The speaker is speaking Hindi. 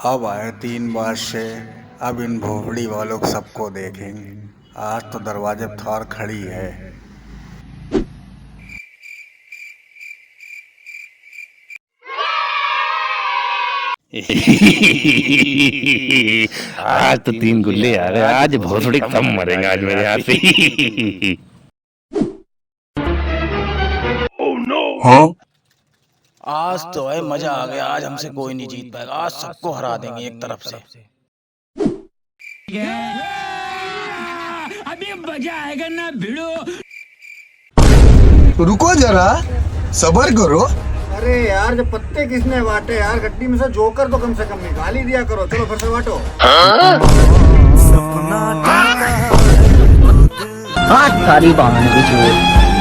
अब आए 3 बार से। अब इन भोपड़ी वालों को सबको देखेंगे। आज तो दरवाजे पर थार खड़ी है। आज तो 3 गुल्ले आ रहे, आज भोसड़ी कम मरेंगे आज मेरे हाथ से। हाँ, आज तो है मजा आ गया। आज हमसे कोई नहीं जीत पाएगा। आज सबको हरा देंगे एक तरफ से। अभी मजा आएगा ना भिड़ो। रुको जरा, सबर करो। अरे यार, जब पत्ते किसने बांटे यार, गड्डी में से जोकर तो कम से कम निकाल ही दिया करो। चलो फिर से बांटो। सारी बहाने की चोर।